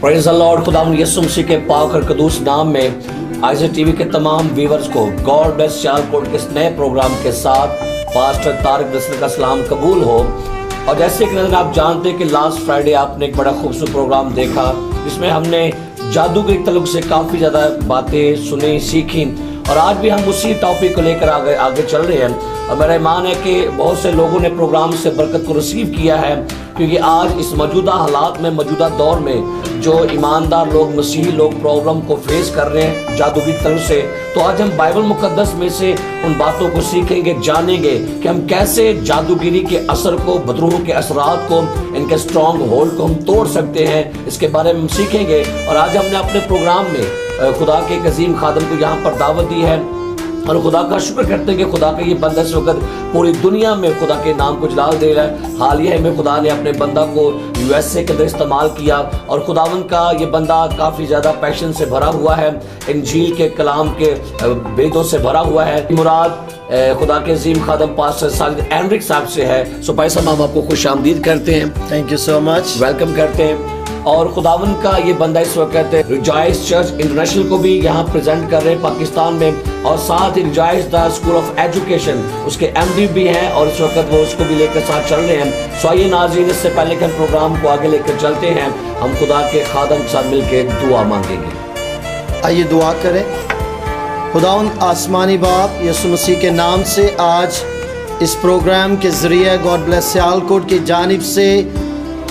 Praise the Lord. खुदावंद यीशु मसीह के पाक और कदूस नाम में आईज़े टीवी के तमाम व्यूअर्स को गॉड ब्लेस सियालकोट के इस नए प्रोग्राम के साथ पास्टर तारिक नसर का सलाम कबूल हो। और जैसे कि नज़र आप जानते हैं कि लास्ट फ्राइडे आपने एक बड़ा खूबसूरत प्रोग्राम देखा जिसमें हमने जादू के तल्लुक से काफ़ी ज़्यादा बातें सुनी, सीखी, और आज भी हम उसी टॉपिक को लेकर आगे चल रहे हैं। और मेरा ईमान है कि बहुत से लोगों ने प्रोग्राम से बरकत को रिसीव किया है, क्योंकि आज इस मौजूदा हालात में, मौजूदा दौर में जो ईमानदार लोग, मसीही लोग प्रॉब्लम को फेस कर रहे हैं जादू की तरफ से, तो आज हम बाइबल मुकद्दस में से उन बातों को सीखेंगे, जानेंगे कि हम कैसे जादूगिरी के असर को, बदरूह के असरात को, इनके स्ट्रॉन्ग होल्ड को हम तोड़ सकते हैं। इसके बारे में हम सीखेंगे। और आज हमने अपने प्रोग्राम में खुदा के एक अजीम खादम को यहाँ पर दावत दी है, और खुदा का शुक्र करते हैं कि खुदा का ये बंदा इस वक्त पूरी दुनिया में खुदा के नाम को जलाल दे रहा है। हाल ही में खुदा ने अपने बंदा को यूएसए के अंदर इस्तेमाल किया, और खुदावन का ये बंदा काफ़ी ज़्यादा पैशन से भरा हुआ है, इंजील के कलाम के वेदों से भरा हुआ है। मुराद खुदा के अजीम खादम पास्टर साजिद एनरिक साहब से है। सो भाई साहब, हम आपको खुश आमदीद करते हैं, thank you so much, welcome करते हैं। और खुदावन का ये बंदा इस वक्त रिजॉइस चर्च इंटरनेशनल को भी यहाँ प्रेजेंट कर रहे हैं पाकिस्तान में, और साथ ही rejoice the school of education उसके एमडी भी हैं, और इस वक्त वो उसको भी लेकर साथ चल रहे हैं। सो आइए नाज़रीन, इससे पहले कि हम प्रोग्राम को आगे लेकर चलते हैं, हम खुदा के खादम के साथ मिलकर दुआ मांगेंगे। आइए दुआ करें। खुदावंद आसमानी बाप, यीशु मसीह के नाम से आज इस प्रोग्राम के ज़रिए गॉड ब्लेस सियालकोट की जानिब से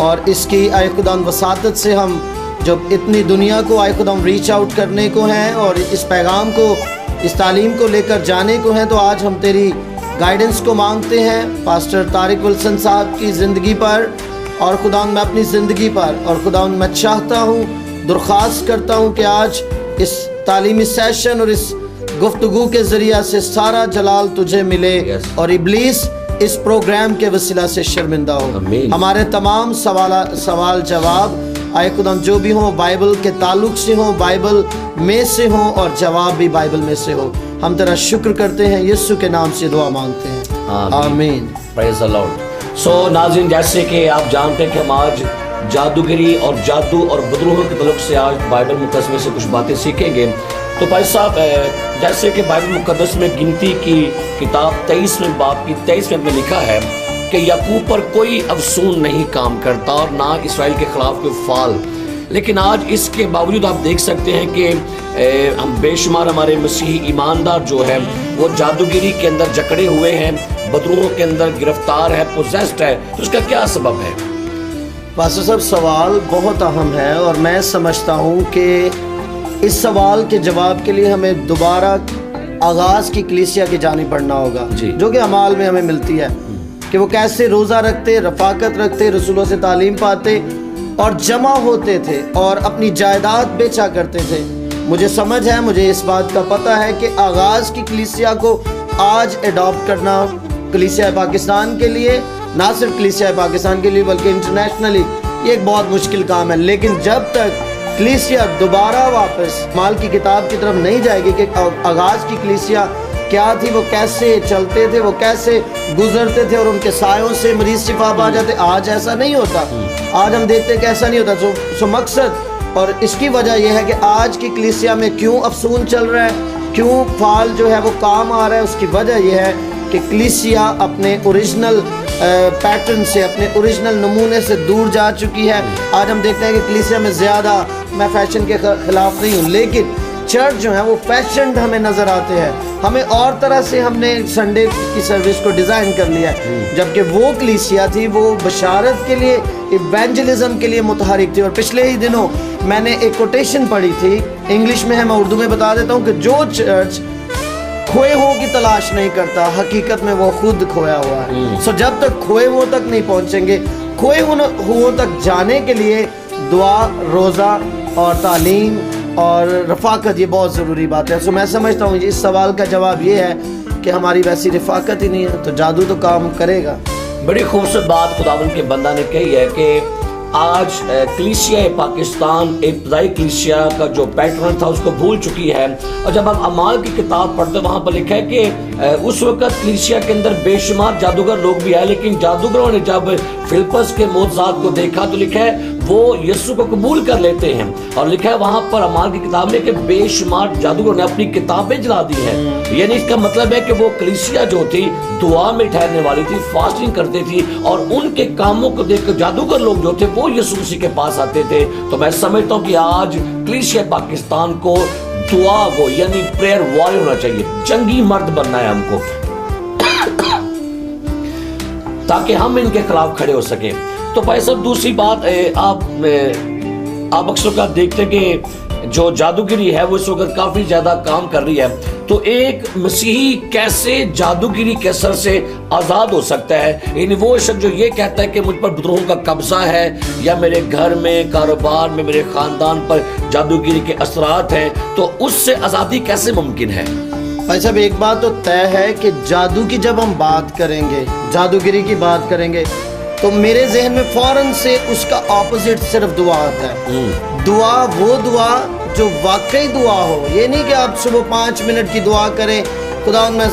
और इसकी आए खुदावंद वसातत से हम जब इतनी दुनिया को आए खुदावंद रीच आउट करने को हैं और इस पैगाम को, इस तालीम को लेकर जाने को हैं, तो आज हम तेरी गाइडेंस को मांगते हैं पास्टर तारिक विल्सन साहब की ज़िंदगी पर, और खुदावंद मैं अपनी ज़िंदगी पर, और खुदावंद मैं चाहता हूँ, दरख्वास्त करता हूँ कि आज इस तालीमी सेशन और इस गुफ्तगू के ज़रिए से सारा जलाल तुझे मिले, और इब्लीस इस प्रोग्राम के वसीला से शर्मिंदा हो। हमारे तमाम सवाल जवाब आए खुदा जो भी हो बाइबल के ताल्लुक से हो, बाइबल में से हो, और जवाब भी बाइबल में से हो। हम तेरा शुक्र करते हैं, यीशु के नाम से दुआ मांगते हैं, आमीन। Praise the Lord. सो नाज़रीन, जैसे कि आप जानते हैं कि हम आज जादूगिरी और जादू और बदरूह के तल्लुक से आज बाइबल मुकद्दस में से कुछ बातें सीखेंगे। तो भाई साहब, जैसे कि बाइबल मुकद्दस में गिनती की किताब 23वें बाब की 23वें में लिखा है कि याकूब पर कोई अफसून नहीं काम करता और ना इसराइल के खिलाफ कोई फाल। लेकिन आज इसके बावजूद आप देख सकते हैं कि हम बेशुमार हमारे मसीही ईमानदार जो है वो जादूगिरी के अंदर जकड़े हुए हैं, बदरूहों के अंदर गिरफ्तार है, पोजेस्ड है। तो उसका क्या सबब है? पास्टर साहब, सवाल बहुत अहम है, और मैं समझता हूँ कि इस सवाल के जवाब के लिए हमें दोबारा आगाज़ की कलीसिया की जानिब बढ़ना होगा, जो कि अमाल में हमें मिलती है, कि वो कैसे रोज़ा रखते, रफ़ाकत रखते, रसूलों से तालीम पाते और जमा होते थे और अपनी जायदाद बेचा करते थे। मुझे समझ है, मुझे इस बात का पता है कि आगाज़ की कलीसिया को आज एडॉप्ट करना कलीसिया पाकिस्तान के लिए, ना सिर्फ कलीसिया पाकिस्तान के लिए बल्कि इंटरनेशनली, ये एक बहुत मुश्किल काम है। लेकिन जब तक कलीसिया दोबारा वापस माल की किताब की तरफ नहीं जाएगी कि आगाज़ की कलीसिया क्या थी, वो कैसे चलते थे, वो कैसे गुजरते थे, और उनके सायों से मरीज शिफा पा जाते, आज ऐसा नहीं होता। आज हम देखते हैं कि ऐसा नहीं होता। सो मकसद और इसकी वजह यह है कि आज की कलीसिया में क्यों अफसून चल रहा है, क्यों फाल जो है वो काम आ रहा है। उसकी वजह यह है कि कलीसिया अपने ओरिजिनल पैटर्न से, अपने ओरिजिनल नमूने से दूर जा चुकी है। आज हम देखते हैं कि कलीसिया में ज़्यादा, मैं फैशन के ख़िलाफ़ नहीं हूँ, लेकिन चर्च जो है वो फैशन हमें नज़र आते हैं। हमें और तरह से हमने संडे की सर्विस को डिज़ाइन कर लिया है, जबकि वो कलीसिया थी वो बशारत के लिए, इवेंजलिज्म के लिए मुतहरिक थी। और पिछले ही दिनों मैंने एक कोटेशन पढ़ी थी, इंग्लिश में है, मैं उर्दू में बता देता हूँ, कि जो चर्च खोए हुओं की तलाश नहीं करता, हकीकत में वो खुद खोया हुआ है। सो जब तक खोए हुओं तक नहीं पहुँचेंगे, खोए हुओं तक जाने के लिए दुआ, रोज़ा और तालीम और रफ़ाकत ये बहुत ज़रूरी बात है। सो मैं समझता हूँ इस सवाल का जवाब ये है कि हमारी वैसी रफ़ाकत ही नहीं है, तो जादू तो काम करेगा। बड़ी खूबसूरत बात खुदावंद के बंदा ने कही है कि آج کلیسیا پاکستان ابتدائی کلیسیا کا جو پیٹرن تھا اس کو بھول چکی ہے. اور جب آپ اعمال کی کتاب پڑھتے ہیں وہاں پر لکھا ہے کہ اس وقت کلیسیا کے اندر بے شمار جادوگر لوگ بھی آئے, لیکن جادوگروں نے جب فلپس کے معجزات کو دیکھا تو لکھا ہے وہ یسوع کو قبول کر لیتے ہیں. اور لکھا ہے وہاں پر اعمال کی کتاب میں کہ بے شمار جادوگروں نے اپنی کتابیں جلا دی ہیں. یعنی اس کا مطلب ہے کہ وہ کلیسیا جو تھی دعا میں ٹھہرنے والی تھی, فاسٹنگ کرتی تھی, اور ان کے کاموں کو دیکھ کر جادوگر لوگ جو تھے وہ یسوع مسیح کے پاس آتے تھے. تو میں سمجھتا ہوں کہ آج کلیسیا پاکستان کو دعا کو یعنی پریئر واریر ہونا چاہیے, جنگی مرد بننا ہے ہم کو, تاکہ ہم ان کے خلاف کھڑے ہو سکیں. تو بھائی صاحب دوسری بات, آپ اکثر دیکھتے کہ جو جادوگری ہے وہ اس وقت کافی زیادہ کام کر رہی ہے. تو ایک مسیحی کیسے جادوگری کے اثر سے آزاد ہو سکتا ہے؟ یعنی وہ شخص جو یہ کہتا ہے کہ مجھ پر بدروہوں کا قبضہ ہے, یا میرے گھر میں, کاروبار میں, میرے خاندان پر جادوگری کے اثرات ہیں, تو اس سے آزادی کیسے ممکن ہے؟ بھائی صاحب ایک بات تو طے ہے کہ جادو کی جب ہم بات کریں گے, جادوگری کی بات کریں گے, تو میرے ذہن میں فوراً سے اس کا اپوزٹ صرف دعا آتا ہے. دعا وہ دعا جو واقعی دعا ہو. یہ نہیں کہ آپ صبح 5 منٹ کی دعا کریں, خدا میں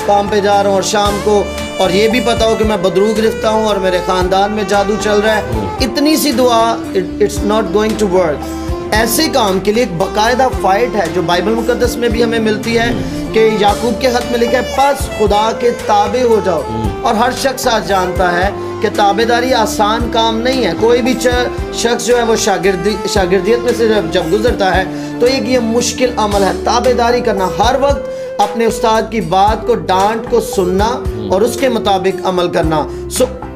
کام پہ جا رہا ہوں اور شام کو, اور یہ بھی پتا ہو کہ میں بدرو گرفتہ ہوں اور میرے خاندان میں جادو چل رہا ہے. اتنی سی دعا it's not going to work. ایسے کام کے لیے ایک باقاعدہ فائٹ ہے جو بائبل مقدس میں بھی ہمیں ملتی ہے کہ یعقوب کے خط میں لکھا ہے پس خدا کے تابع ہو جاؤ. اور ہر شخص آج جانتا ہے کہ تابعداری آسان کام نہیں ہے. کوئی بھی شخص جو ہے وہ شاگردیت میں سے جب گزرتا ہے تو ایک یہ مشکل عمل ہے تابعداری کرنا, ہر وقت اپنے استاد کی بات کو ڈانٹ کو سننا اور اس کے مطابق عمل کرنا.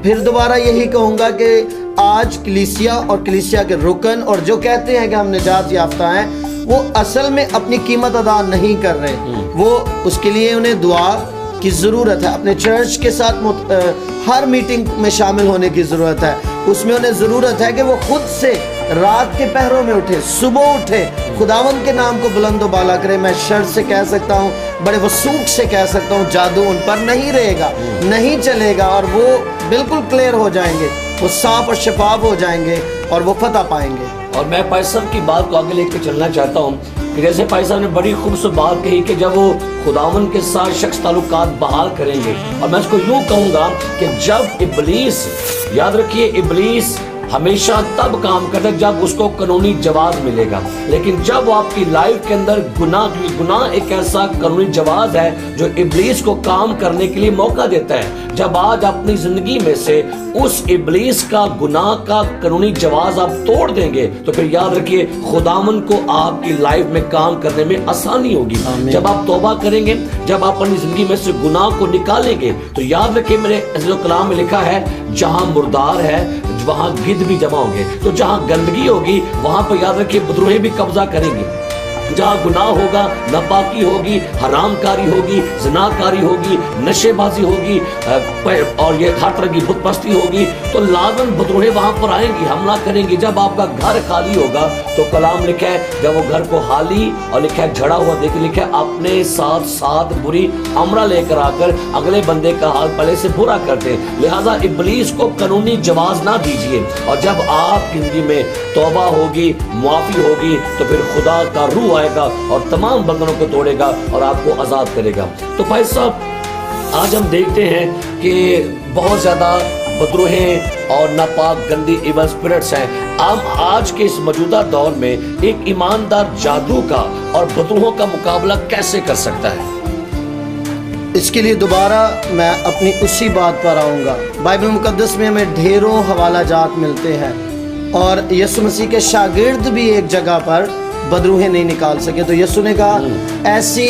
پھر دوبارہ یہی کہوں گا کہ آج کلیسیا اور کلیسیا کے رکن اور جو کہتے ہیں کہ ہم نجات یافتہ ہیں, وہ اصل میں اپنی قیمت ادا نہیں کر رہے. وہ اس کے لیے انہیں دعا کی ضرورت ہے, اپنے چرچ کے ساتھ ہر میٹنگ میں شامل ہونے کی ضرورت ہے. اس میں انہیں ضرورت ہے کہ وہ خود سے رات کے پہروں میں اٹھے, صبح اٹھے, خداوند کے نام کو بلند و بالا کرے. میں شرط سے کہہ سکتا ہوں, بڑے وثوق سے کہہ سکتا ہوں, جادو ان پر نہیں رہے گا, نہیں چلے گا, اور وہ بالکل کلیئر ہو جائیں گے, وہ صاف اور شفاف ہو جائیں گے اور وہ فتح پائیں گے. اور میں پائی صاحب کی بات کو آگے لے کے چلنا چاہتا ہوں کہ جیسے پائی صاحب نے بڑی خوبصورت بات کہی کہ جب وہ خداوند کے ساتھ شخص تعلقات بحال کریں گے, اور میں اس کو یوں کہوں گا کہ جب ابلیس, یاد رکھیے ابلیس ہمیشہ تب کام کرتا ہے جب اس کو قانونی جواز ملے گا. لیکن جب وہ آپ کی لائف کے اندر گناہ ایک ایسا قانونی جواز ہے جو ابلیس کو کام کرنے کے لیے موقع دیتا ہے. جب آج اپنی زندگی میں سے اس ابلیس کا گناہ کا قانونی جواز آپ توڑ دیں گے تو پھر یاد رکھیے خداوند کو آپ کی لائف میں کام کرنے میں آسانی ہوگی. جب آپ توبہ کریں گے, جب آپ اپنی زندگی میں سے گناہ کو نکالیں گے, تو یاد رکھیے میرے عزیز و کلام میں لکھا ہے جہاں مردار ہے وہاں گدھ بھی جمع ہوں گے. تو جہاں گندگی ہوگی وہاں پر یاد رکھیے بدروہیں بھی قبضہ کریں گے. جہاں گناہ ہوگا ناپاکی ہوگی, حرام کاری ہوگی, زنا کاری ہوگی, نشے بازی ہوگی, اور یہ ہر طرح کی بت پرستی ہوگی, تو لازم بدروہیں وہاں پر آئیں گی, حملہ کریں گی. جب آپ کا گھر خالی ہوگا تو کلام لکھا ہے جب وہ گھر کو خالی اور لکھا ہے جھڑا ہوا دیکھ, لکھا ہے اپنے ساتھ بری امرہ لے کر آ کر اگلے بندے کا حال پہلے سے برا کرتے. لہٰذا ابلیس کو قانونی جواز نہ دیجیے, اور جب آپ کی زندگی میں توبہ ہوگی, معافی ہوگی, تو پھر خدا کا روح آئے گا اور تمام بندنوں کو توڑے گا اور آپ کو آزاد کرے گا. تو بھائی صاحب آج ہم دیکھتے ہیں کہ بہت زیادہ بدروہیں اور ناپاک گندی ایول اسپرٹس ہیں. ہم آج کے اس موجودہ دور میں ایک ایماندار جادو کا اور بدروہوں کا مقابلہ کیسے کر سکتا ہے؟ اس کے لیے دوبارہ میں اپنی اسی بات پر آؤں گا. بائبل مقدس میں ہمیں ڈھیروں حوالہ جات ملتے ہیں, اور یسوع مسیح کے شاگرد بھی ایک جگہ پر بدروہیں نہیں نکال سکے. تو یسوع نے کہا ایسی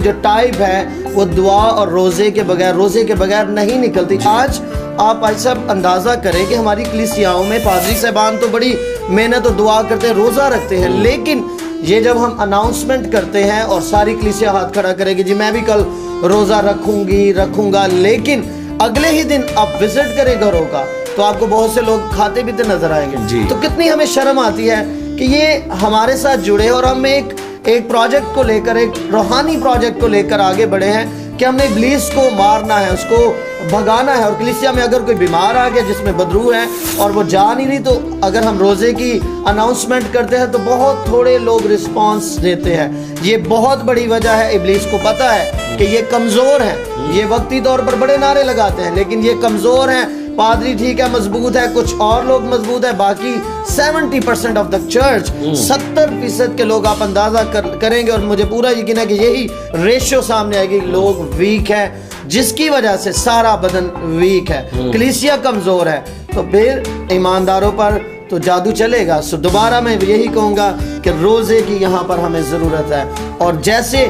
جو ٹائپ ہے وہ دعا اور روزے کے بغیر نہیں نکلتی. آج آپ ایسا اندازہ کریں کہ ہماری کلیسیاؤں میں پادری صاحبان تو بڑی محنت اور دعا کرتے ہیں, روزہ رکھتے ہیں, لیکن یہ جب ہم اناؤنسمنٹ کرتے ہیں اور ساری کلیسیا ہاتھ کھڑا کرے گی جی میں بھی کل روزہ رکھوں گا, لیکن اگلے ہی دن آپ وزٹ کریں گھروں کا تو آپ کو بہت سے لوگ کھاتے پیتے نظر آئیں گے. تو کتنی ہمیں شرم آتی ہے کہ یہ ہمارے ساتھ جڑے اور ہم ایک پروجیکٹ کو لے کر, ایک روحانی پروجیکٹ کو لے کر آگے بڑھے ہیں کہ ہم نے ابلیس کو مارنا ہے, اس کو بھگانا ہے. اور کلیسیا میں اگر کوئی بیمار آ گیا جس میں بدرو ہے اور وہ جا نہیں رہی، تو اگر ہم روزے کی اناؤنسمنٹ کرتے ہیں تو بہت تھوڑے لوگ رسپانس دیتے ہیں. یہ بہت بڑی وجہ ہے. ابلیس کو پتا ہے کہ یہ کمزور ہیں، یہ وقتی طور پر بڑے نعرے لگاتے ہیں لیکن یہ کمزور ہیں. پادری ٹھیک ہے مضبوط ہے، کچھ اور لوگ مضبوط ہے، باقی 70% آف دا چرچ، 70% کے لوگ آپ اندازہ کریں گے اور مجھے پورا یقین ہے کہ یہی ریشو سامنے آئے گی. لوگ ویک ہیں جس کی وجہ سے سارا بدن ویک ہے، کلیسیا کمزور ہے، تو پھر ایمانداروں پر تو جادو چلے گا. سو دوبارہ میں یہی کہوں گا کہ روزے کی یہاں پر ہمیں ضرورت ہے. اور جیسے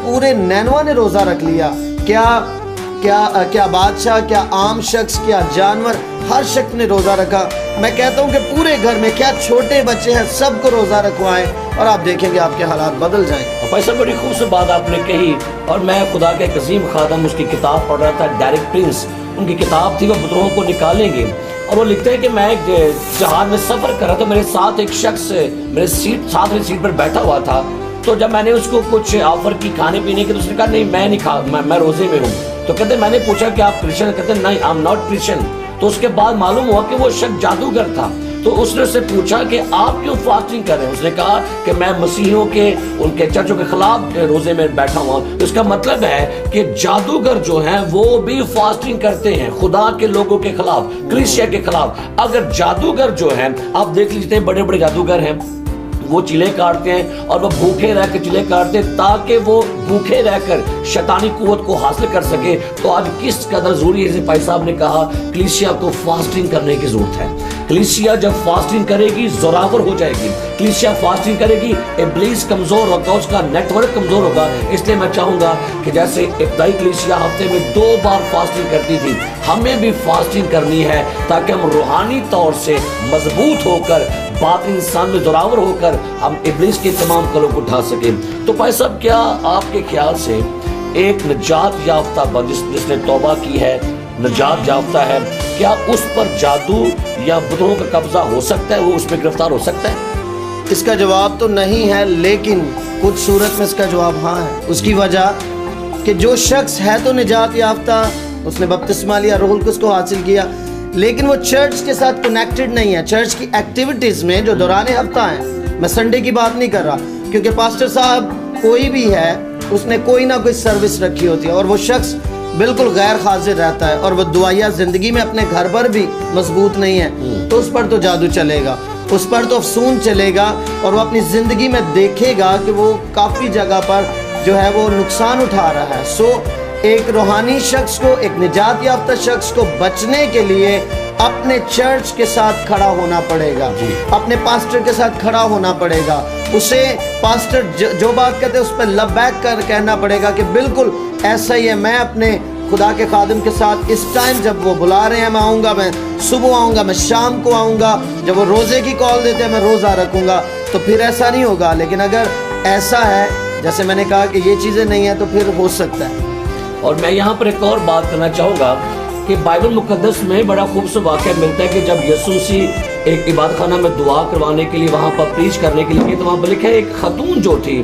پورے نینوا نے روزہ رکھ لیا، کیا بادشاہ، کیا عام شخص، کیا جانور، ہر شخص نے روزہ رکھا. میں کہتا ہوں کہ پورے گھر میں کیا چھوٹے بچے ہیں سب کو روزہ رکھوائیں اور آپ دیکھیں گے آپ کے حالات بدل جائیں. ایسا بڑی خوبصورت بات آپ نے کہی. اور میں خدا کے ایک عظیم خادم اس کی کتاب پڑھ رہا تھا، ڈیرک پرنس، ان کی کتاب تھی وہ بدروہوں کو نکالیں گے. اور وہ لکھتے ہیں کہ میں ایک جہاز میں سفر کر رہا تھا، میرے ساتھ ایک شخص میرے ساتھ والی سیٹ پر بیٹھا ہوا تھا. تو جب میں نے اس کو کچھ آفر کی کھانے پینے کی تو اس نے کہا نہیں میں نہیں کھا، میں روزے میں ہوں. تو کہتے میں نے پوچھا کہ آپ کرسچن؟ کہتے نہیں آئی ایم ناٹ کرسچن. تو اس کے بعد معلوم ہوا کہ وہ شخص جادوگر تھا. تو اس نے سے پوچھا کہ آپ کیوں فاسٹنگ کر رہے ہیں؟ اس نے کہا کہ میں مسیحیوں کے ان کے چرچوں کے خلاف روزے میں بیٹھا ہوا. اس کا مطلب ہے کہ جادوگر جو ہیں وہ بھی فاسٹنگ کرتے ہیں خدا کے لوگوں کے خلاف، کلیسیا کے خلاف. اگر جادوگر جو ہیں، آپ دیکھ لیجیے بڑے بڑے جادوگر ہیں، وہ چیلے کاٹتے ہیں اور وہ بھوکے رہ کے چیلے کاٹتے ہیں تاکہ وہ بھوکے رہ کر شیطانی قوت کو حاصل کر سکے. تو آج کس قدر ضروری ہے، جیسے بھائی صاحب نے کہا، کلیسیا کو فاسٹنگ کرنے کی ضرورت ہے. کلیسیا جب فاسٹنگ کرے گی زوراور ہو جائے گی. کلیسیا فاسٹنگ کرے گی، ابلیس کمزور ہوگا، اس کا نیٹ ورک کمزور ہوگا. اس لیے میں چاہوں گا کہ جیسے ابتدائی کلیسیا ہفتے میں 2 بار فاسٹنگ کرتی تھی، ہمیں بھی فاسٹنگ کرنی ہے تاکہ ہم روحانی طور سے مضبوط ہو کر، باطن انسان میں زوراور ہو کر ہم ابلیس کے تمام قلوں کو اٹھا سکیں. تو بھائی صاحب کیا آپ کے خیال سے ایک نجات یافتہ جس نے توبہ کی ہے، نجات یافتہ ہے، کیا اس پر جادو یا بدروں کا قبضہ ہو سکتا ہے؟ وہ اس میں گرفتار ہو سکتا ہے؟ اس کا جواب تو نہیں ہے، لیکن کچھ صورت میں اس کا جواب ہاں ہے. اس کی وجہ کہ جو شخص ہے تو نجات یافتہ، اس نے بپتسمہ لیا، روح القدس کو حاصل کیا، لیکن وہ چرچ کے ساتھ کنیکٹڈ نہیں ہے. چرچ کی ایکٹیویٹیز میں جو دوران ہفتہ ہیں، میں سنڈے کی بات نہیں کر رہا، کیونکہ پاسٹر صاحب کوئی بھی ہے اس نے کوئی نہ کوئی سروس رکھی ہوتی ہے اور وہ شخص بالکل غیر حاضر رہتا ہے اور وہ دعائیا زندگی میں اپنے گھر پر بھی مضبوط نہیں ہے، تو اس پر تو جادو چلے گا، اس پر تو افسون چلے گا اور وہ اپنی زندگی میں دیکھے گا کہ وہ کافی جگہ پر جو ہے وہ نقصان اٹھا رہا ہے. سو ایک روحانی شخص کو، ایک نجات یافتہ شخص کو بچنے کے لیے اپنے چرچ کے ساتھ کھڑا ہونا پڑے گا، اپنے پاسٹر کے ساتھ کھڑا ہونا پڑے گا. اسے پاسٹر جو بات کہتے ہیں اس پہ لبیک کر کہنا پڑے گا کہ بالکل ایسا ہی ہے، میں اپنے خدا کے خادم کے ساتھ اس ٹائم جب وہ بلا رہے ہیں میں آؤں گا، میں صبح آؤں گا، میں شام کو آؤں گا، جب وہ روزے کی کال دیتے ہیں میں روزہ رکھوں گا. تو پھر ایسا نہیں ہوگا. لیکن اگر ایسا ہے جیسے میں نے کہا کہ یہ چیزیں نہیں ہیں تو پھر ہو سکتا ہے. اور میں یہاں پر ایک اور بات کرنا چاہوں گا کہ بائبل مقدس میں بڑا خوبصورت واقعہ ملتا ہے کہ جب یسوع مسیح ایک عبادت خانہ میں دعا کروانے کے لیے وہاں پر پریچ کرنے کے لیے، تو وہاں پر لکھا ہے ایک خاتون جو تھی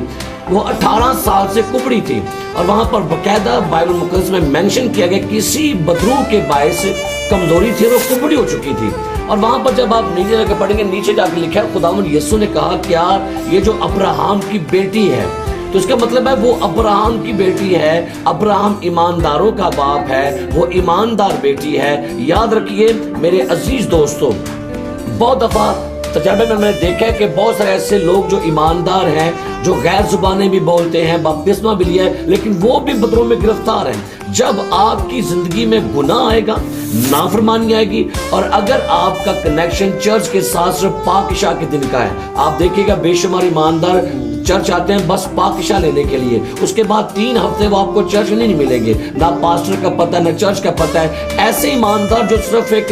وہ 18 سال سے کبڑی تھی، اور وہاں پر باقاعدہ بائبل مقدس میں مینشن کیا گیا کسی بدرو کے باعث کمزوری تھی اور وہ کبڑی ہو چکی تھی. اور وہاں پر جب آپ نیچے جا کے پڑھیں گے، نیچے جا کے لکھا ہے خداوند یسوع نے کہا کیا یہ جو ابراہم کی بیٹی ہے، تو اس کا مطلب ہے وہ ابراہم کی بیٹی ہے، ابراہم ایمانداروں کا باپ ہے، وہ ایماندار بیٹی ہے. یاد رکھیے میرے عزیز دوستو، بہت دفعہ تجربے میں نے دیکھا ہے کہ بہت سارے ایسے لوگ جو ایماندار ہیں، جو غیر زبانیں بھی بولتے ہیں، بپتسمہ بھی لیا ہے، لیکن وہ بھی بدروں میں گرفتار ہیں. جب آپ کی زندگی میں گناہ آئے گا، نافرمانی آئے گی، اور اگر آپ کا کنیکشن چرچ کے ساتھ صرف پاک عشاء کے دن کا ہے، آپ دیکھیے گا بے شمار ایماندار چرچ آتے ہیں بس پاک عشاء لینے کے لیے، اس کے بعد 3 ہفتے وہ آپ کو چرچ نہیں ملیں گے، نہ پاسٹر کا پتہ نہ چرچ کا پتہ ہے. ایسے ایماندار جو صرف ایک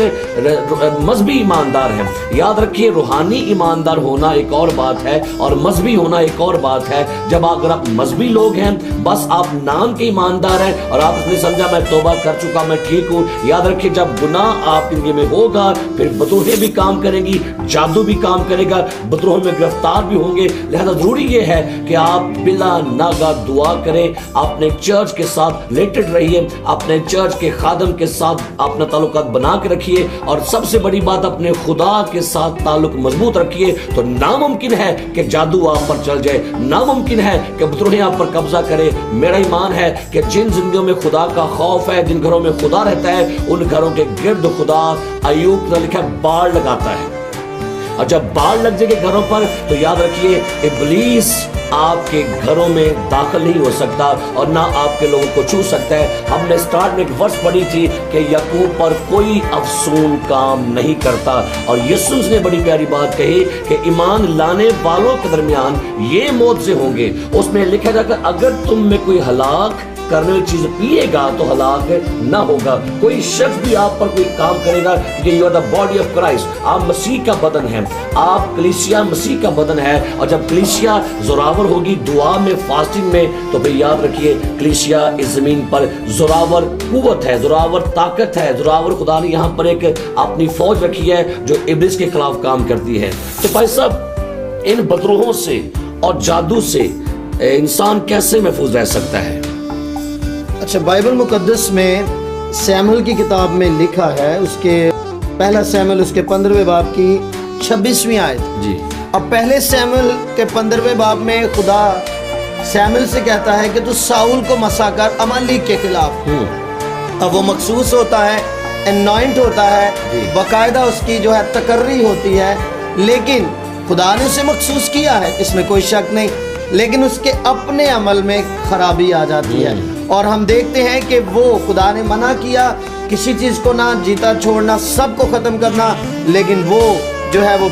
مذہبی ایماندار ہیں. یاد رکھیے روحانی ایماندار ہونا ایک اور بات ہے اور مذہبی ہونا ایک اور بات ہے. جب اگر آپ مذہبی لوگ ہیں، بس آپ نام کے ایماندار ہیں اور آپ اس आपने समझा मैं तौबा कर चुका, मैं ठीक हूँ। याद रखिए जब गुनाह आप जिंदगी में होगा फिर बदरूहें भी काम करेंगी, जादू भी काम करेगा, बदरूहों में गिरफ्तार भी होंगे। लिहाजा जरूरी ये है कि आप बिला नागा दुआ करें, अपने चर्च के साथ रिलेटेड रहिए, अपने चर्च के खादम के साथ अपना ताल्लुकात बना के रखिए, और सबसे बड़ी बात अपने खुदा के साथ ताल्लुक मजबूत रखिए। तो नामुमकिन है कि जादू आप पर चल जाए, नामुमकिन है कि बदरूहें आप पर कब्जा करे। मेरा ईमान है कि जिन जिंदगियों में खुदा का खौफ है, जिन घरों में खुदा रहता है, उन घरों के गिर्द खुदा अय्यूब ने लिखा बाढ़ लगाता है। और जब बाढ़ लग जाएगी घरों पर तो याद रखिए इब्लीस आपके घरों में दाखिल नहीं हो सकता और ना आपके लोगों को छू सकता है। हमने स्टार्ट में एक वर्स पढ़ी थी कि याकूब पर कोई अफसून काम नहीं करता, और यीशु ने बड़ी प्यारी बात कही कि ईमान लाने वालों के दरमियान ये मौत से होंगे। उसमें लिखा जाकर अगर तुम में कोई हलाक करने वाली चीज पिएगा तो हलाक ना होगा। कोई शख्स भी आप पर कोई काम करेगा कि you are the body of Christ, आप मसीह का बदन है, आप कलीसिया मसीह का बदन है। और जब कलीसिया जोरावर होगी दुआ में, फास्टिंग में, तो फिर याद रखिए कलीसिया इस जमीन पर जोरावर कुव्वत है, जोरावर ताकत है, जोरावर खुदा ने यहाँ पर एक अपनी फौज रखी है जो इब्लिस के खिलाफ काम करती है। तो भाई साहब इन बदरूहों से और जादू से इंसान कैसे महफूज रह सकता है? अच्छा, बाइबल मुकद्दस में सैमुएल की किताब में लिखा है, उसके पहला सैमुएल उसके 15वें बाब की 26वीं आयत जी। अब पहले सैमुएल के 15वें बाब में खुदा सैमुएल से कहता है कि तू साउल को मसा कर अमालेक के खिलाफ। अब वो मखसूस होता है, एनॉइंट होता है, बाकायदा उसकी जो है तकर्री होती है, लेकिन खुदा ने उसे मखसूस किया है, इसमें कोई शक नहीं, लेकिन उसके अपने अमल में खराबी आ जाती है। और हम देखते हैं कि वो खुदा ने मना किया किसी चीज़ को ना जीता छोड़ना, सबको ख़त्म करना, लेकिन वो जो है वो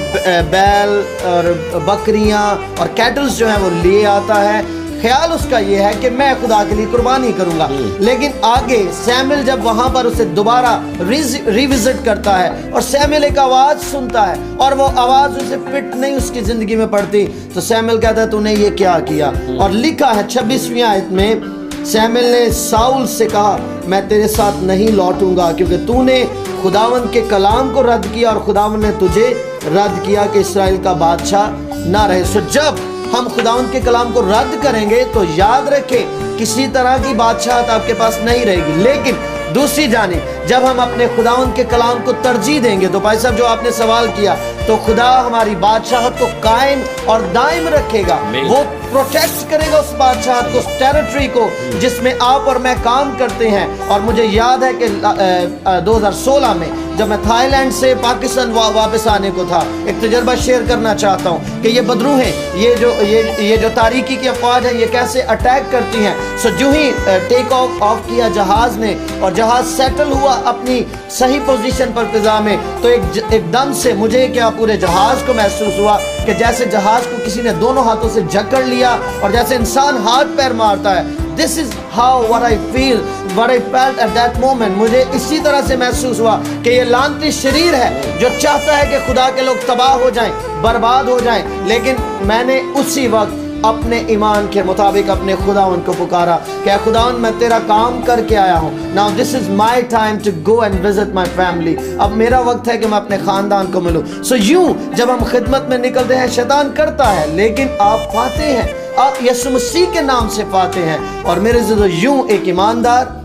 बैल और बकरियां और कैटल्स जो है वो लिए आता है। ख्याल उसका ये है कि मैं खुदा के लिए कुर्बानी करूंगा। लेकिन आगे सैमुएल जब वहां पर उसे दोबारा रिविजिट करता है और सैमुएल एक आवाज सुनता है और वो आवाज उसे फिट नहीं उसकी जिंदगी में पड़ती, तो सैमुएल कहता है तूने ये क्या किया। और लिखा है 26वीं आयत में, सैमुएल ने साउल से कहा मैं तेरे साथ नहीं लौटूंगा क्योंकि तूने खुदावंद के कलाम को रद्द किया और खुदावंद ने तुझे रद्द किया कि इस्राएल का बादशाह ना रहे। सो जब हम खुदावंद के कलाम को रद्द करेंगे तो याद रखें किसी तरह की बादशाहत आपके पास नहीं रहेगी। लेकिन दूसरी जानिब जब हम अपने खुदावंद के कलाम को तरजीह देंगे, तो भाई साहब जो आपने सवाल किया, तो खुदा हमारी बादशाहत को कायम और दायम रखेगा, वो प्रोटेक्ट करेगा उस बादशाहत को, उस टेरिटरी को जिसमें आप और मैं काम करते हैं। और मुझे याद है कि 2016 में जब मैं थाईलैंड से पाकिस्तान वापस आने को था, एक तजर्बा शेयर करना चाहता हूँ कि ये बदरूहें, ये जो तारीकी की अफवाज है, ये कैसे अटैक करती हैं। सो जो ही टेक ऑफ किया जहाज ने और जहाज सेटल हुआ अपनी सही पोजीशन पर फिजा में, तो एकदम से मुझे क्या पूरे जहाज को महसूस हुआ कि जैसे जहाज को किसी ने दोनों हाथों से जकड़ लिया और जैसे इंसान हाथ पैर मारता है। This is how what I felt at that moment। मुझे इसी तरह से महसूस हुआ कि ये लानती शरीर है जो चाहता है कि खुदा के लोग तबाह हो जाएं, बर्बाद हो जाएं। लेकिन मैंने उसी वक्त अपने ईमान के मुताबिक अपने खुदावंद को पुकारा कि खुदावंद मैं तेरा काम करके आया हूँ। Now this is my time to go and visit my family। अब मेरा वक्त है कि मैं अपने खानदान को मिलूं। सो यूं जब हम खिदमत में निकलते हैं, शैतान करता है, लेकिन आप फाते हैं, आप यीशु मसीह के नाम से पाते हैं। और मेरे से यूं एक ईमानदार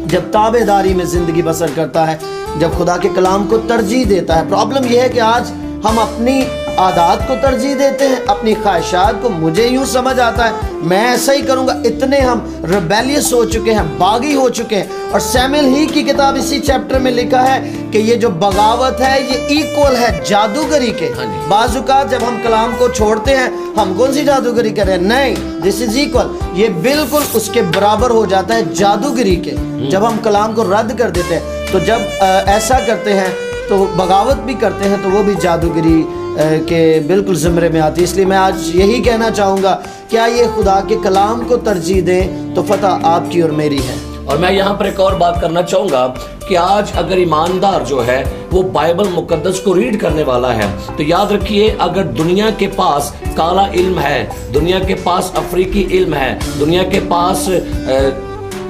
जब ताबेदारी में जिंदगी बसर करता है, जब खुदा के कलाम को तरजीह देता है। प्रॉब्लम यह है कि आज हम अपनी आदात को तरजीह देते हैं, अपनी ख्वाहिशात को। मुझे यूं समझ आता है मैं ऐसा ही करूंगा। इतने हम रिबेलियस हो चुके हैं, बागी हो चुके हैं। और सैमुएल ही की किताब इसी चैप्टर में लिखा है कि ये जो बगावत है ये इक्वल है जादूगरी के। बाजुका जब हम कलाम को छोड़ते हैं, हम कौन सी जादूगरी कर रहे हैं? नहीं, दिस इज इक्वल, ये बिल्कुल उसके बराबर हो जाता है जादूगरी के। जब हम कलाम को रद्द कर देते हैं, तो जब ऐसा करते हैं तो बगावत भी करते हैं, तो वो भी जादूगरी के बिल्कुल ज़िम्रे में आती है। इसलिए मैं आज यही कहना चाहूँगा, क्या ये खुदा के कलाम को तरजीह दें तो फतह आपकी और मेरी है। और मैं यहाँ पर एक और बात करना चाहूँगा कि आज अगर ईमानदार जो है वो बाइबल मुकद्दस को रीड करने वाला है, तो याद रखिए अगर दुनिया के पास काला इल्म है, दुनिया के पास अफ्रीकी इल्म है, दुनिया के पास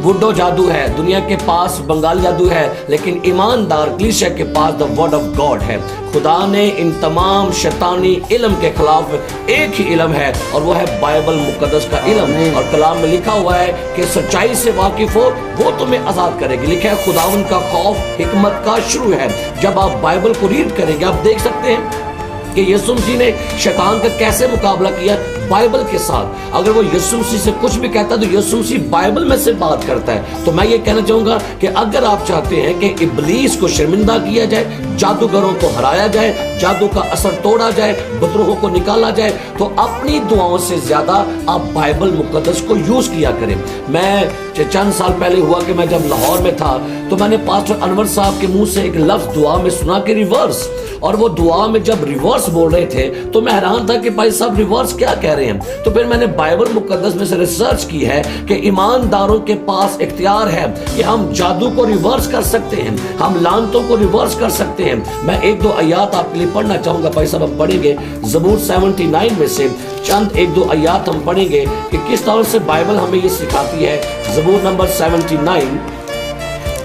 वुडो जादू है, दुनिया के पास बंगाली जादू है, लेकिन ईमानदार कलीसिया के पास द वर्ड ऑफ गॉड है। खुदा ने इन तमाम शैतानी इल्म के खिलाफ एक ही इल्म है और वो है बाइबल मुकद्दस का इल्म। और कलाम में लिखा हुआ है कि सच्चाई से वाकिफ हो वो तुम्हें आजाद करेगी। लिखा है खुदावन का खौफ हिकमत का शुरू है। जब आप बाइबल को रीड करेंगे आप देख सकते हैं कि यीशु मसीह ने शैतान का कैसे मुकाबला किया बाइबल के साथ। अगर वो यीशु मसीह से कुछ भी कहता है तो यीशु मसीह बाइबल में से बात करता है। तो मैं ये कहना चाहूंगा कि अगर आप चाहते हैं कि इब्लीस को शर्मिंदा किया जाए, जादूगरों को हराया जाए, जादू का असर तोड़ा जाए, बदरूहों को निकाला जाए, तो अपनी दुआओं से ज्यादा आप बाइबल मुकद्दस को यूज किया करें। मैं चंद साल पहले हुआ कि मैं जब लाहौर में था तो मैंने पास्टर अनवर साहब के मुंह से एक लफ्ज दुआ में सुना कि रिवर्स, और वो दुआ में जब रिवर्स बोल रहे थे तो मैं हैरान था कि भाई साहब रिवर्स क्या कह रहे हैं। तो फिर मैंने बाइबल मुकद्दस में से रिसर्च की है कि ईमानदारों के पास इख्तियार है कि हम जादू को रिवर्स कर सकते हैं, हम लानतों को रिवर्स कर सकते हैं। मैं एक दो आयात आपके लिए पढ़ना चाहूंगा। भाई साहब हम पढ़ेंगे ज़बूर 79 में से चंद एक दो आयात हम पढ़ेंगे कि किस तरह से बाइबल हमें ये सिखाती है। ज़बूर नंबर 79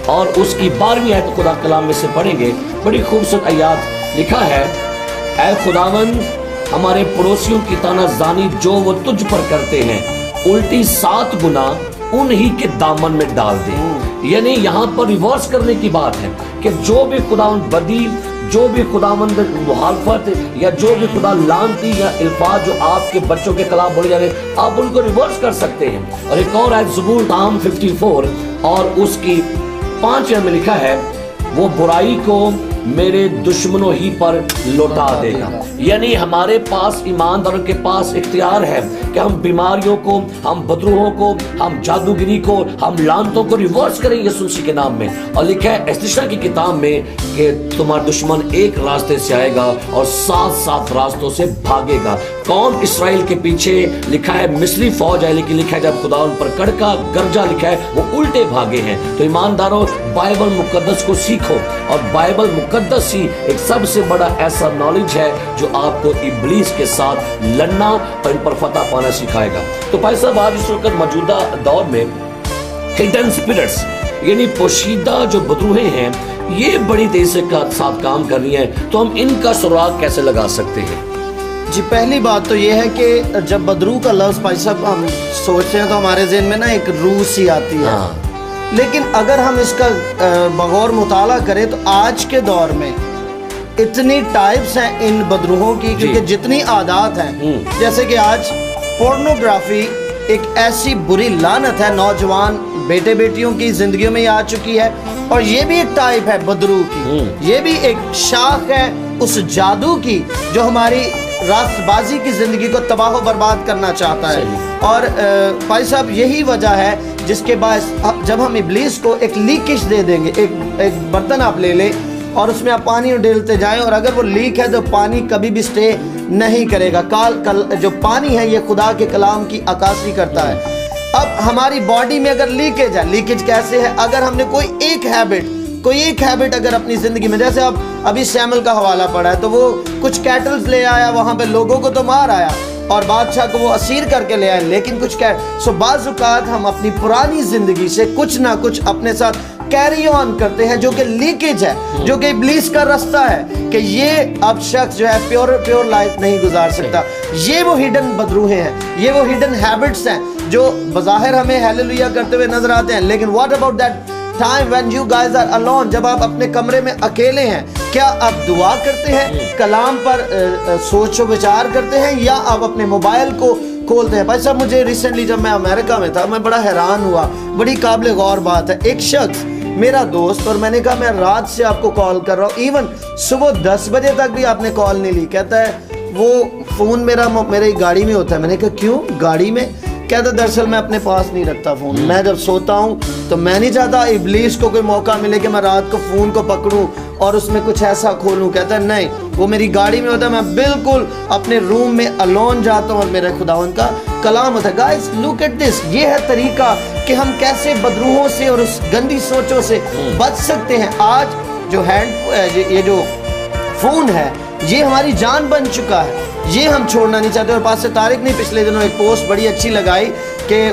और उसकी 12वीं आयत खुदा कलाम में से पढ़ेंगे। बड़ी खूबसूरत आयत लिखा है, ऐ खुदावंद हमारे पड़ोसियों की तानाज़ानी जो वो तुझ पर करते हैं उल्टी 7 गुना उन्हीं के दामन में डाल दे। यानी यहाँ पर रिवर्स करने की बात है कि जो भी खुदावंद बदी, जो भी खुदावंद मुखालफत या जो भी खुदा लानती या इल्फाज जो आपके बच्चों के खिलाफ बोले जा रहे हैं आप उनको रिवर्स कर सकते हैं। और एक और है ज़बूर नाम 54 और उसकी 5 में लिखा है, वो बुराई को मेरे दुश्मनों ही पर लौटा देगा। यानी हमारे पास ईमानदारों के पास इख्तियार है कि हम बीमारियों को, हम बदरूहों को, हम जादूगिरी को, हम लानतों को रिवर्स करें यीशु मसीह के नाम में। और लिखा है एस्तेशा की किताब में कि तुम्हारा दुश्मन एक रास्ते से आएगा और 7 रास्तों से भागेगा। कौम इसराइल के पीछे लिखा है मिस्री फौज है, लेकिन लिखा है जब खुदा उन पर कड़का गरजा लिखा है वो उल्टे भागे हैं। तो ईमानदारों बाइबल मुकद्दस को सीखो और बाइबल मुकद्दस ही एक सबसे बड़ा ऐसा नॉलेज है जो आपको इब्लीस के साथ लड़ना और इन पर फतह पाना सिखाएगा। तो भाई साहब आज इस वक्त मौजूदा दौर में हिडन स्पिरिट्स यानी पोशीदा जो बदरूहें हैं ये बड़ी तेजी से साथ काम कर रही हैं, तो हम इनका सुराग कैसे लगा सकते हैं? जी पहली बात तो ये है कि जब बदरू का लफ्ज़ भाई साहब हम सोचते हैं तो हमारे ज़हन में ना एक रूह सी आती है। लेकिन अगर हम इसका बगौर मुताला करें तो आज के दौर में इतनी टाइप्स हैं इन बदरूहों की, क्योंकि जितनी आदात हैं, जैसे कि आज पोर्नोग्राफी एक ऐसी बुरी लानत है नौजवान बेटे बेटियों की जिंदगियों में आ चुकी है, और ये भी एक टाइप है बदरू की, ये भी एक शाख है उस जादू की जो हमारी रास्तबाजी की जिंदगी को तबाह बर्बाद करना चाहता है। और भाई साहब यही वजह है जिसके बाद जब हम इब्लीस को एक लीकेज दे देंगे, एक बर्तन आप ले लें और उसमें आप पानी डालते जाएं, और अगर वो लीक है तो पानी कभी भी स्टे नहीं करेगा। जो पानी है ये खुदा के कलाम की अक्कासी करता है। अब हमारी बॉडी में अगर लीकेज है, लीकेज कैसे है? अगर हमने कोई एक हैबिट अगर अपनी जिंदगी में, जैसे अब अभी सैमुअल का हवाला पड़ा है तो वो कुछ कैटल्स ले आया, वहां पे लोगों को तो मार आया और बादशाह को वो असीर करके ले आए, लेकिन कुछ बाज़-औक़ात हम अपनी पुरानी जिंदगी से कुछ ना कुछ अपने साथ कैरी ऑन करते हैं जो कि लीकेज है, जो कि इब्लीस का रास्ता है कि ये अब शख्स जो है प्योर लाइफ नहीं गुजार सकता। ये वो हिडन बदरूहें हैं, ये वो हिडन हैबिट्स हैं जो बज़ाहिर हमें हालेलुया करते हुए नजर आते हैं, लेकिन what about that time when you guys are alone, जब आप अपने कमरे में अकेले हैं, क्या आप दुआ करते हैं, कलाम पर सोच विचार करते हैं, या आप अपने मोबाइल को खोलते हैं? भाई साहब मुझे रिसेंटली जब मैं अमेरिका में था मैं बड़ा हैरान हुआ, बड़ी काबिल गौर बात है। एक शख्स मेरा दोस्त, और मैंने कहा मैं रात से आपको कॉल कर रहा हूँ, इवन सुबह 10 बजे तक भी आपने कॉल नहीं ली। कहता है वो फ़ोन मेरी गाड़ी में होता है। मैंने कहा क्यों गाड़ी में? कहता दरअसल मैं अपने पास नहीं रखता फ़ोन, मैं जब सोता हूँ तो मैं नहीं चाहता इब्लीस को कोई मौका मिले कि मैं रात को फ़ोन को पकड़ूँ और उसमें कुछ ऐसा खोलूँ। कहता है नहीं, वो मेरी गाड़ी में होता है, मैं बिल्कुल अपने रूम में अलोन जाता हूँ और मेरे खुदावंद का कलाम होता है। गाइस लुक एट दिस, ये है तरीका कि हम कैसे बदरूहों से और उस गंदी सोचों से बच सकते हैं। आज जो ये जो फ़ोन है یہ ہماری جان بن چکا ہے, یہ ہم چھوڑنا نہیں چاہتے. اور پاسٹر طارق نے پچھلے دنوں ایک پوسٹ بڑی اچھی لگائی کہ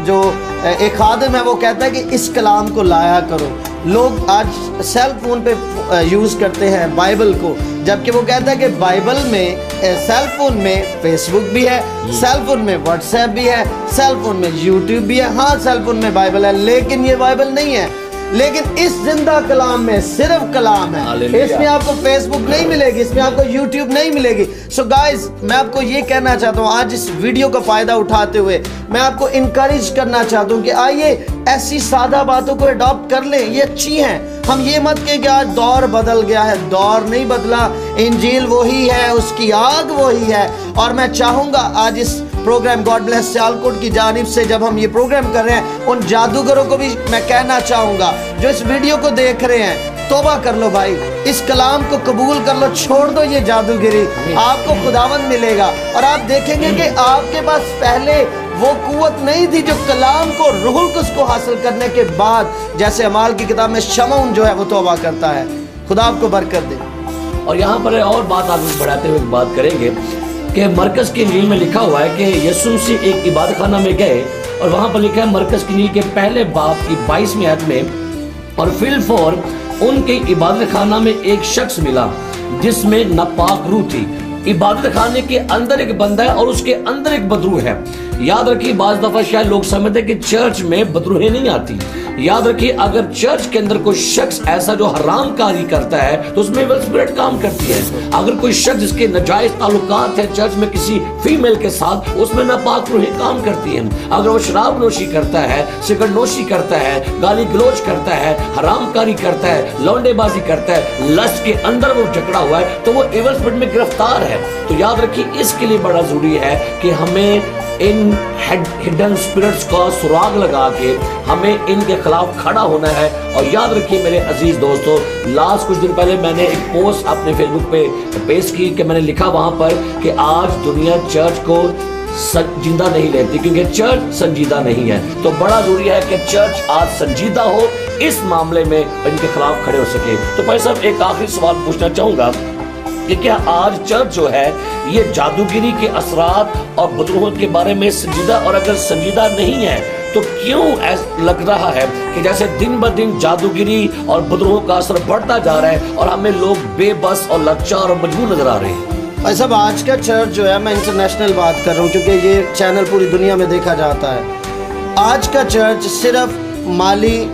جو ایک خادم ہے وہ کہتا ہے کہ اس کلام کو لایا کرو. لوگ آج سیل فون پہ یوز کرتے ہیں بائبل کو, جبکہ وہ کہتا ہے کہ بائبل میں سیل فون میں فیس بک بھی ہے, سیل فون میں واٹس ایپ بھی ہے, سیل فون میں یوٹیوب بھی ہے. ہاں سیل فون میں بائبل ہے, لیکن یہ بائبل نہیں ہے. لیکن اس زندہ کلام میں صرف کلام ہے. اس میں آپ کو فیس بک نہیں ملے گی, اس میں آپ کو یوٹیوب نہیں ملے گی. سو گائز, میں آپ کو یہ کہنا چاہتا ہوں, آج اس ویڈیو کا فائدہ اٹھاتے ہوئے میں آپ کو انکریج کرنا چاہتا ہوں کہ آئیے ایسی سادہ باتوں کو اڈاپٹ کر لیں, یہ اچھی ہیں. ہم یہ مت کہیں کہ آج دور بدل گیا ہے, دور نہیں بدلا, انجیل وہی ہے, اس کی آگ وہی ہے. اور میں چاہوں گا آج اس پروگرام گاڈ بلیس سیالکوٹ کی جانب سے جب ہم یہ پروگرام کر رہے ہیں, ان جادوگروں کو بھی میں کہنا چاہوں گا جو اس ویڈیو کو دیکھ رہے ہیں, توبہ کر لو بھائی, اس کلام کو قبول کر لو, چھوڑ دو یہ جادوگری. آپ کو خداوند ملے گا اور آپ دیکھیں گے کہ آپ کے پاس پہلے وہ قوت نہیں تھی جو کلام کو, روح القدس کو حاصل کرنے کے بعد, جیسے اعمال کی کتاب میں شمعون جو ہے وہ توبہ کرتا ہے. خدا آپ کو برکت دے. اور یہاں پر اور بات آگے بڑھاتے ہوئے بات کریں گے کہ مرکز کی انجیل میں لکھا ہوا ہے کہ یسوع مسیح ایک عبادت خانہ میں گئے, اور وہاں پر لکھا ہے مرکز کی انجیل کے پہلے باب کی 22ویں آیت میں, اور فی الفور ان کے عبادت خانہ میں ایک شخص ملا جس میں ناپاک روح تھی. عبادت خانے کے اندر ایک بندہ ہے اور اس کے اندر ایک بدروح ہے. یاد رکھیے, بعض دفعہ شاید لوگ سمجھتے ہیں کہ چرچ میں بدروہیں نہیں آتی. یاد رکھیے, اگر چرچ کے اندر کوئی شخص ایسا جو حرام کاری کرتا ہے تو اس میں ایول اسپرٹ کام کرتی ہے. اگر کوئی شخص جس کے ناجائز تعلقات ہیں چرچ میں کسی فیمیل کے ساتھ, اس میں ناپاک روحیں کام کرتی ہیں. اگر وہ شراب نوشی کرتا ہے, سگریٹ نوشی کرتا ہے, گالی گلوچ کرتا ہے, حرام کاری کرتا ہے, لونڈے بازی کرتا ہے, لسٹ کے اندر وہ جکڑا ہوا ہے, تو وہ ایول اسپرٹ میں گرفتار ہے. تو یاد رکھیے, اس کے لیے بڑا ضروری ہے کہ ہمیں ان ہڈن اسپرٹس کا سراغ لگا کے ہمیں ان کے خلاف کھڑا ہونا ہے. اور یاد رکھیے میرے عزیز دوستو, لاسٹ کچھ دن پہلے میں نے ایک پوسٹ اپنے فیس بک پہ پیش کی کہ میں نے لکھا وہاں پر کہ آج دنیا چرچ کو سنجیدہ نہیں لیتی کیونکہ چرچ سنجیدہ نہیں ہے. تو بڑا ضروری ہے کہ چرچ آج سنجیدہ ہو, اس معاملے میں ان کے خلاف کھڑے ہو سکے. تو بھائی صاحب, ایک آخری سوال پوچھنا چاہوں گا کہ کیا آج چرچ جو ہے یہ جادوگری کے اثرات اور بدروہوں کے بارے میں سنجیدہ, اور اگر سنجیدہ نہیں ہے تو کیوں ایسا لگ رہا ہے کہ جیسے دن بدن جادوگری اور بدروہوں کا اثر بڑھتا جا رہا ہے اور ہمیں لوگ بے بس اور لاچار اور مجبور نظر آ رہے ہیں؟ بھائی صاحب, آج کا چرچ جو ہے, میں انٹرنیشنل بات کر رہا ہوں کیونکہ یہ چینل پوری دنیا میں دیکھا جاتا ہے, آج کا چرچ صرف مالی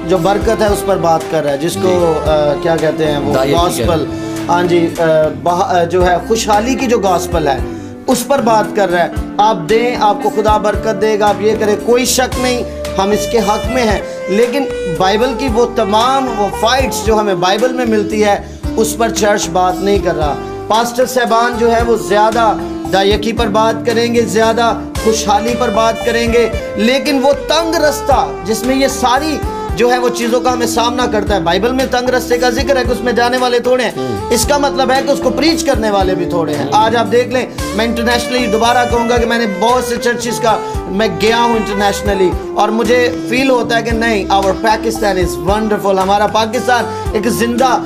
جو برکت ہے اس پر بات کر رہا ہے, جس کو کیا کہتے ہیں وہ گاسپل, ہاں جی, جو ہے خوشحالی کی جو گاسپل ہے اس پر بات کر رہا ہے. آپ دیں, آپ کو خدا برکت دے گا, آپ یہ کریں, کوئی شک نہیں, ہم اس کے حق میں ہیں. لیکن بائبل کی وہ تمام وہ فائٹس جو ہمیں بائبل میں ملتی ہے اس پر چرچ بات نہیں کر رہا. پاسٹر صاحبان جو ہے وہ زیادہ دایکی پر بات کریں گے, زیادہ خوشحالی پر بات کریں گے, لیکن وہ تنگ رستہ جس میں یہ ساری جو ہے وہ چیزوں کا ہمیں سامنا کرتا ہے. بائبل میں تنگ رستے کا ذکر ہے کہ اس میں جانے والے تھوڑے ہیں, اس کا مطلب ہے کہ اس کو پریچ کرنے والے بھی تھوڑے ہیں. آج آپ دیکھ لیں, میں انٹرنیشنلی دوبارہ کہوں گا کہ میں نے بہت سے چرچز کا میں گیا ہوں انٹرنیشنلی, اور مجھے فیل ہوتا ہے کہ نہیں, آور پاکستان از ونڈرفل, ہمارا پاکستان ایک زندہ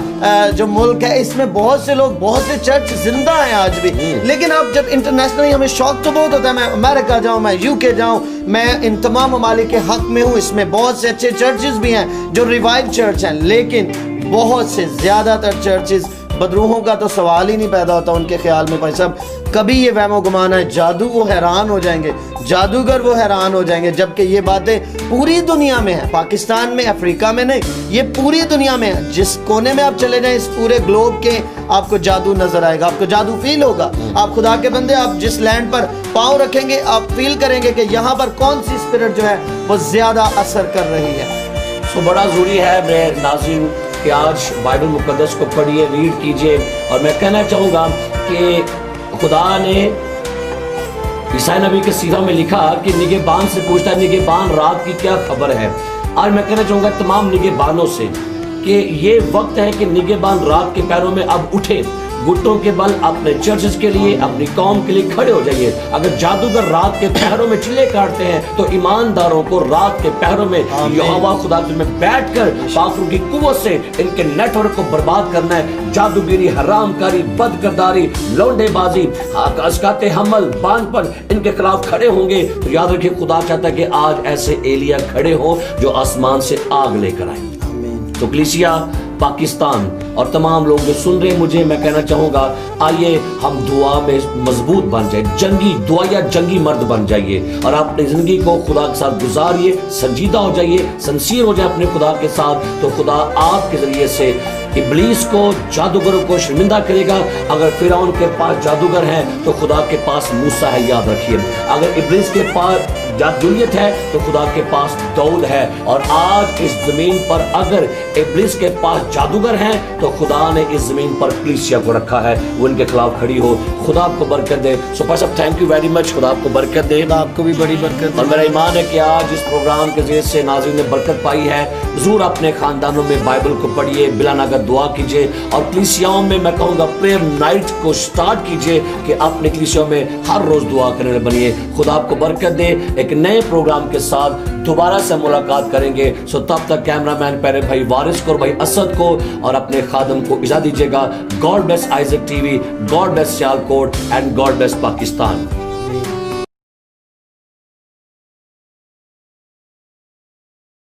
جو ملک ہے, اس میں بہت سے لوگ, بہت سے چرچ زندہ ہیں آج بھی. لیکن اب جب انٹرنیشنلی ہمیں شوق تو بہت ہوتا ہے, میں امریکہ جاؤں, میں یو کے جاؤں, میں ان تمام ممالک کے حق میں ہوں, اس میں بہت سے اچھے چرچز بھی ہیں جو ریوائیو چرچ ہیں, لیکن بہت سے زیادہ تر چرچز بدروہوں کا تو سوال ہی نہیں پیدا ہوتا ان کے خیال میں. بھائی صاحب, کبھی یہ وہم و گمان ہے, جادو وہ حیران ہو جائیں گے, جادوگر وہ حیران ہو جائیں گے, جبکہ یہ باتیں پوری دنیا میں ہیں, پاکستان میں, افریقہ میں نہیں, یہ پوری دنیا میں ہے. جس کونے میں آپ چلے جائیں اس پورے گلوب کے, آپ کو جادو نظر آئے گا, آپ کو جادو فیل ہوگا. آپ خدا کے بندے, آپ جس لینڈ پر پاؤں رکھیں گے آپ فیل کریں گے کہ یہاں پر کون سی اسپرٹ جو ہے وہ زیادہ اثر کر رہی ہے. سو بڑا ضروری ہے میرے ناظرین کہ آج بائبل مقدس کو پڑھیے, ریڈ کیجئے. اور میں کہنا چاہوں گا کہ خدا نے عیسائی نبی کے سیرہ میں لکھا کہ نگہبان سے پوچھتا ہے, نگہبان رات کی کیا خبر ہے. آج میں کہنا چاہوں گا تمام نگہبانوں سے کہ یہ وقت ہے کہ نگہبان رات کے پہروں میں اب اٹھے, घुटनों के बल अपने चर्चेस के लिए, अपनी कौम के लिए खड़े हो जाइए। अगर जादूगर रात के पहरों में चिल्ले काटते हैं तो ईमानदारों को रात के पहरों में यहोवा खुदा में बैठकर पाखरों की कुव्वत से इनके नेटवर्क को बर्बाद करना है। जादूगिरी, हरामकारी, बदकरदारी, लौंडेबाजी, अस्काते हमल, बांझपन, इनके खिलाफ खड़े होंगे तो याद रखिए खुदा चाहता है कि आज ऐसे एलिया खड़े हो जो आसमान से आग लेकर आए। तो कलीसिया, पाकिस्तान और तमाम लोग जो सुन रहे हैं मुझे, मैं कहना चाहूँगा आइए हम दुआ में मजबूत बन जाए, जंगी दुआया जंगी मर्द बन जाइए और अपनी ज़िंदगी को खुदा के साथ गुजारिए, संजीदा हो जाइए, सिंसियर हो जाए अपने खुदा के साथ। तो खुदा आपके ज़रिए से इब्लीस को, जादूगरों को शर्मिंदा करेगा। अगर फिरौन के पास जादूगर हैं तो खुदा के पास मूसा है, याद रखिए। अगर इब्लीस के पास जादूयत है तो खुदा के पास दाऊद है। और आज इस जमीन पर अगर इब्लीस के पास जादूगर हैं तो खुदा ने इस जमीन पर कलीसिया को रखा है, वो इनके खिलाफ खड़ी हो। खुदा आपको बरकत दे। सो पास साहब, थैंक यू वेरी मच। खुदा आपको बरकत दे। आपको भी बड़ी बरकत दे। और मेरा ईमान है कि आज इस प्रोग्राम के जरिए से नाज़रीन ने बरकत पाई है। ज़रूर अपने खानदानों में बाइबल को पढ़िए, बिला नागा दुआ कीजिए और कलीसियाओं में मैं कहूँगा प्रेयर नाइट को स्टार्ट कीजिए कि अपने कलीसियाओं में हर रोज़ दुआ करने वाले बनिए। खुदा आपको बरकत दे। एक नए प्रोग्राम के साथ दोबारा से मुलाकात करेंगे। सो तब तक कैमरामैन प्यारे भाई वारिस को और भाई असद को और अपने खादम को इजाज़त दीजिएगा। God bless Isaac TV, God bless Sialkot and God bless Pakistan.